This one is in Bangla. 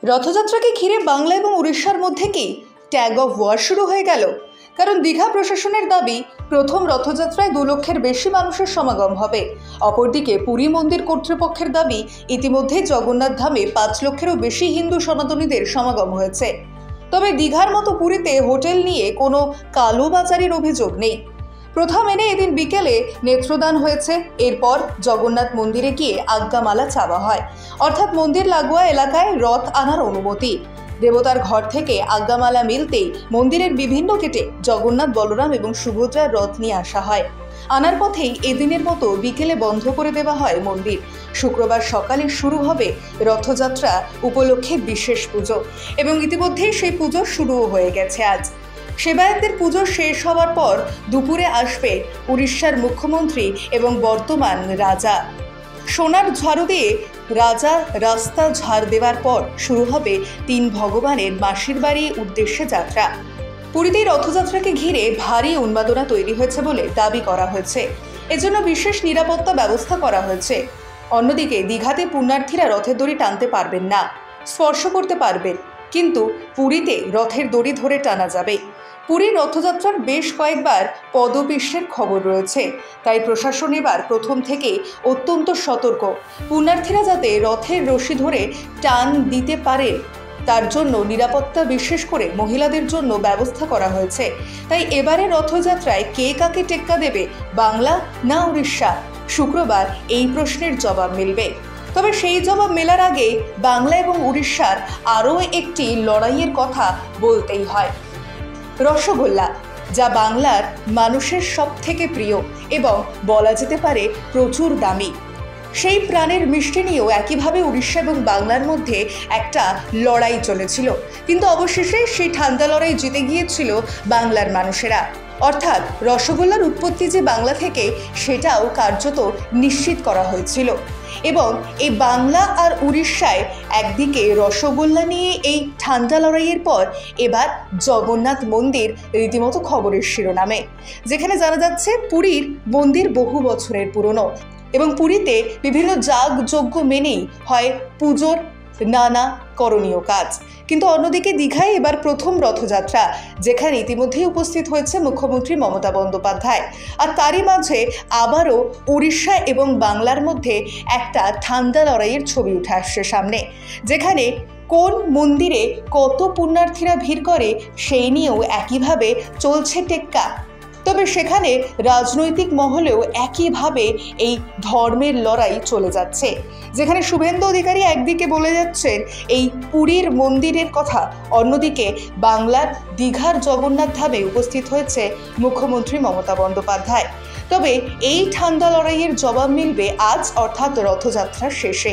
রথযাত্রাকে ঘিরে বাংলা এবং উড়িষ্যার মধ্যে কি ট্যাগ অফ ওয়ার শুরু হয়ে গেল? কারণ দীঘা প্রশাসনের দাবি প্রথম রথযাত্রায় 2 লক্ষের বেশি মানুষের সমাগম হবে। অপরদিকে পুরী মন্দির কর্তৃপক্ষের দাবি ইতিমধ্যে জগন্নাথ ধামে 5 লক্ষেরও বেশি হিন্দু সনাতনীদের সমাগম হয়েছে। তবে দীঘার মতো পুরীতে হোটেল নিয়ে কোনো কালোবাজারির অভিযোগ নেই। প্রথা মেনে এদিন বিকেলে নেত্রদান হয়েছে। এরপর জগন্নাথ মন্দিরে গিয়ে আজ্ঞামালা চাওয়া হয়, অর্থাৎ মন্দির লাগোয়া এলাকায় রথ আনার অনুমতি। দেবতার ঘর থেকে আজ্ঞামালা মিলতেই মন্দিরের বিভিন্ন গেটে জগন্নাথ, বলরাম এবং সুভদ্রার রথ নিয়ে আসা হয়। আনার পথেই এদিনের মতো বিকেলে বন্ধ করে দেওয়া হয় মন্দির। শুক্রবার সকালে শুরু হবে রথযাত্রা উপলক্ষে বিশেষ পুজো এবং ইতিমধ্যেই সেই পুজো শুরুও হয়ে গেছে। আজ সেবায়তদের পুজো শেষ হওয়ার পর দুপুরে আসবে উড়িষ্যার মুখ্যমন্ত্রী এবং বর্তমান রাজা। সোনার ঝাড়ু দিয়ে রাজা রাস্তা ঝাড় দেওয়ার পর শুরু হবে 3 ভগবানের মাসির বাড়ি উদ্দেশ্যে যাত্রা। পুরীতে রথযাত্রাকে ঘিরে ভারী উন্মাদনা তৈরি হয়েছে বলে দাবি করা হয়েছে। এজন্য বিশেষ নিরাপত্তা ব্যবস্থা করা হয়েছে। অন্যদিকে দীঘাতে পুণ্যার্থীরা রথের দড়ি টানতে পারবেন না, স্পর্শ করতে পারবেন, কিন্তু পুরীতে রথের দড়ি ধরে টানা যাবে। পুরীর রথযাত্রার বেশ কয়েকবার পদপিষ্টের খবর রয়েছে, তাই প্রশাসন এবার প্রথম থেকেই অত্যন্ত সতর্ক। পুণ্যার্থীরা যাতে রথের রশি ধরে টান দিতে পারেন তার জন্য নিরাপত্তা, বিশেষ করে মহিলাদের জন্য ব্যবস্থা করা হয়েছে। তাই এবারে রথযাত্রায় কে কাকে টেক্কা দেবে, বাংলা না উড়িষ্যা? শুক্রবার এই প্রশ্নের জবাব মিলবে। তবে সেই জবাব মেলার আগে বাংলা এবং উড়িষ্যার আরও একটি লড়াইয়ের কথা বলতেই হয়। রসগোল্লা, যা বাংলার মানুষের সবথেকে প্রিয় এবং বলা যেতে পারে প্রচুর দামি। সেই প্রাণের মিষ্টি নিয়েও একইভাবে উড়িষ্যা এবং বাংলার মধ্যে একটা লড়াই চলেছিল, কিন্তু অবশেষে সেই ঠান্ডা লড়াই জিতে গিয়েছিল বাংলার মানুষেরা। অর্থাৎ রসগোল্লার উৎপত্তি যে বাংলা থেকে, সেটাও কার্যত নিশ্চিত করা হয়েছিল। এবং এই বাংলা আর উড়িষ্যায় একদিকে রসগোল্লা নিয়ে এই ঠান্ডা লড়াইয়ের পর এবার জগন্নাথ মন্দির রীতিমতো খবরের শিরোনামে, যেখানে জানা যাচ্ছে পুরীর মন্দির বহু বছরের পুরনো এবং পুরীতে বিভিন্ন যাগযজ্ঞ মেনেই হয় পুজোর নানা করণীয় কাজ। কিন্তু অন্যদিকে দীঘায় এবার প্রথম রথযাত্রা, যেখানে ইতিমধ্যেই উপস্থিত হয়েছে মুখ্যমন্ত্রী মমতা বন্দ্যোপাধ্যায়। আর তারই মাঝে আবারও উড়িষ্যা এবং বাংলার মধ্যে একটা ঠান্ডা লড়াইয়ের ছবি উঠে আসছে সামনে, যেখানে কোন মন্দিরে কত পুণ্যার্থীরা ভিড় করে সেই নিয়েও একইভাবে চলছে টেক্কা। তবে সেখানে রাজনৈতিক মহলেও একইভাবে এই ধর্মের লড়াই চলে যাচ্ছে, যেখানে শুভেন্দু অধিকারী একদিকে বলে যাচ্ছেন এই পুরীর মন্দিরের কথা, অন্যদিকে বাংলার দীঘার জগন্নাথ ধামে উপস্থিত হয়েছে মুখ্যমন্ত্রী মমতা বন্দ্যোপাধ্যায়। তবে এই ঠান্ডা লড়াইয়ের জবাব মিলবে আজ, অর্থাৎ রথযাত্রার শেষে।